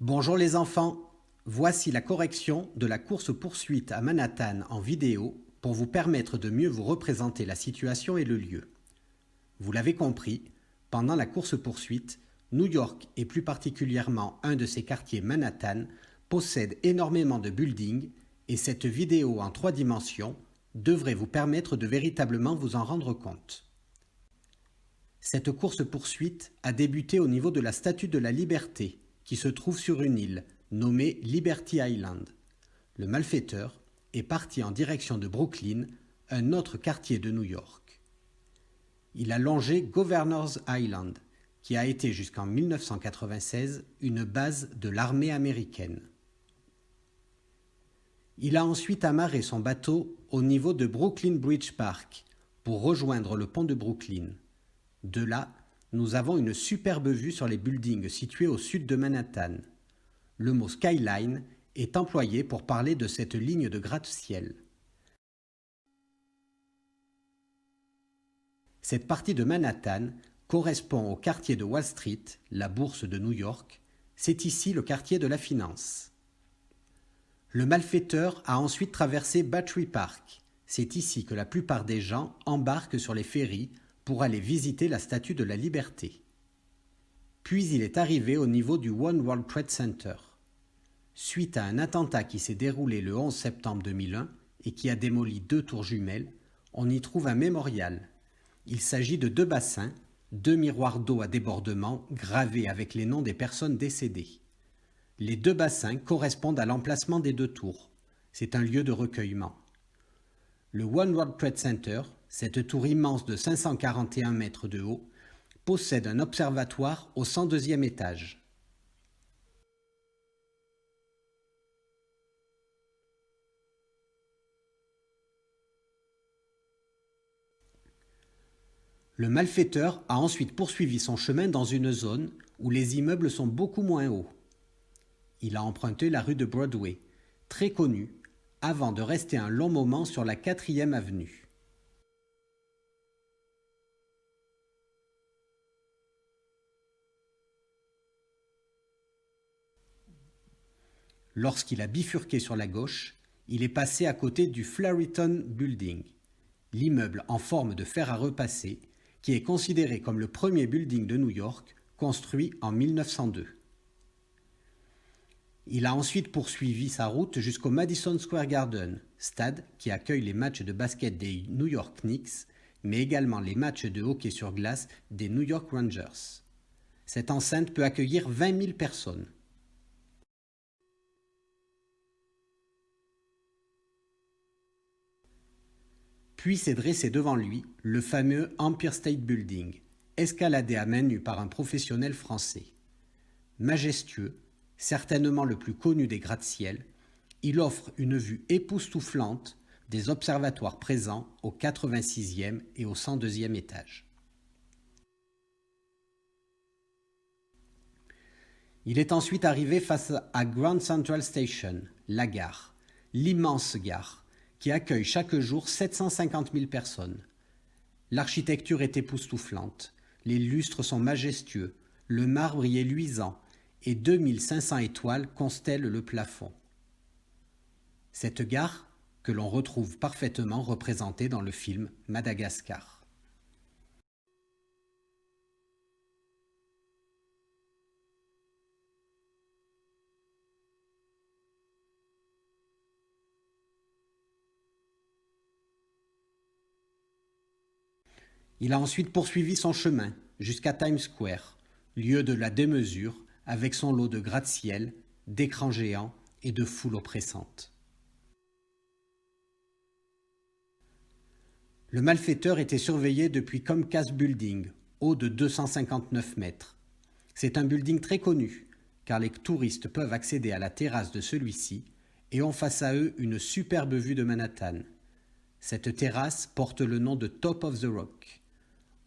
Bonjour les enfants, voici la correction de la course-poursuite à Manhattan en vidéo pour vous permettre de mieux vous représenter la situation et le lieu. Vous l'avez compris, pendant la course-poursuite, New York et plus particulièrement un de ses quartiers Manhattan possède énormément de buildings et cette vidéo en 3 dimensions devrait vous permettre de véritablement vous en rendre compte. Cette course-poursuite a débuté au niveau de la Statue de la Liberté, qui se trouve sur une île nommée Liberty Island. Le malfaiteur est parti en direction de Brooklyn, un autre quartier de New York. Il a longé Governor's Island, qui a été jusqu'en 1996 une base de l'armée américaine. Il a ensuite amarré son bateau au niveau de Brooklyn Bridge Park pour rejoindre le pont de Brooklyn. De là, nous avons une superbe vue sur les buildings situés au sud de Manhattan. Le mot skyline est employé pour parler de cette ligne de gratte-ciel. Cette partie de Manhattan correspond au quartier de Wall Street, la bourse de New York. C'est ici le quartier de la finance. Le malfaiteur a ensuite traversé Battery Park. C'est ici que la plupart des gens embarquent sur les ferries pour aller visiter la Statue de la Liberté. Puis il est arrivé au niveau du One World Trade Center. Suite à un attentat qui s'est déroulé le 11 septembre 2001 et qui a démoli 2 tours jumelles, on y trouve un mémorial. Il s'agit de 2 bassins, 2 miroirs d'eau à débordement gravés avec les noms des personnes décédées. Les 2 bassins correspondent à l'emplacement des 2 tours. C'est un lieu de recueillement. Le One World Trade Center, cette tour immense de 541 mètres de haut, possède un observatoire au 102e étage. Le malfaiteur a ensuite poursuivi son chemin dans une zone où les immeubles sont beaucoup moins hauts. Il a emprunté la rue de Broadway, très connue, avant de rester un long moment sur la 4e avenue. Lorsqu'il a bifurqué sur la gauche, il est passé à côté du Flariton Building, l'immeuble en forme de fer à repasser, qui est considéré comme le premier building de New York, construit en 1902. Il a ensuite poursuivi sa route jusqu'au Madison Square Garden, stade qui accueille les matchs de basket des New York Knicks, mais également les matchs de hockey sur glace des New York Rangers. Cette enceinte peut accueillir 20 000 personnes. Puis s'est dressé devant lui le fameux Empire State Building, escaladé à main nue par un professionnel français. Majestueux, certainement le plus connu des gratte-ciel, il offre une vue époustouflante des observatoires présents au 86e et au 102e étage. Il est ensuite arrivé face à Grand Central Station, la gare, l'immense gare, qui accueille chaque jour 750 000 personnes. L'architecture est époustouflante, les lustres sont majestueux, le marbre y est luisant et 2500 étoiles constellent le plafond. Cette gare que l'on retrouve parfaitement représentée dans le film Madagascar. Il a ensuite poursuivi son chemin jusqu'à Times Square, lieu de la démesure avec son lot de gratte-ciel, d'écrans géants et de foules oppressantes. Le malfaiteur était surveillé depuis Comcast Building, haut de 259 mètres. C'est un building très connu, car les touristes peuvent accéder à la terrasse de celui-ci et ont face à eux une superbe vue de Manhattan. Cette terrasse porte le nom de Top of the Rock.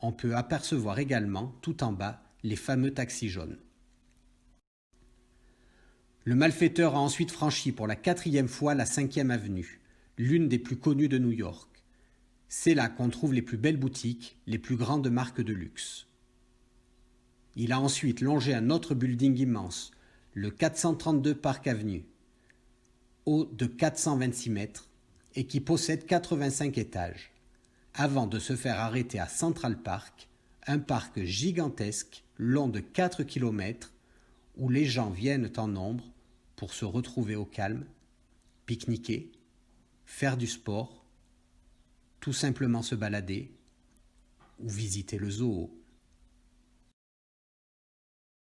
On peut apercevoir également, tout en bas, les fameux taxis jaunes. Le malfaiteur a ensuite franchi pour la 4e fois la 5e avenue, l'une des plus connues de New York. C'est là qu'on trouve les plus belles boutiques, les plus grandes marques de luxe. Il a ensuite longé un autre building immense, le 432 Park Avenue, haut de 426 mètres et qui possède 85 étages, avant de se faire arrêter à Central Park, un parc gigantesque long de 4 km où les gens viennent en nombre pour se retrouver au calme, pique-niquer, faire du sport, tout simplement se balader ou visiter le zoo.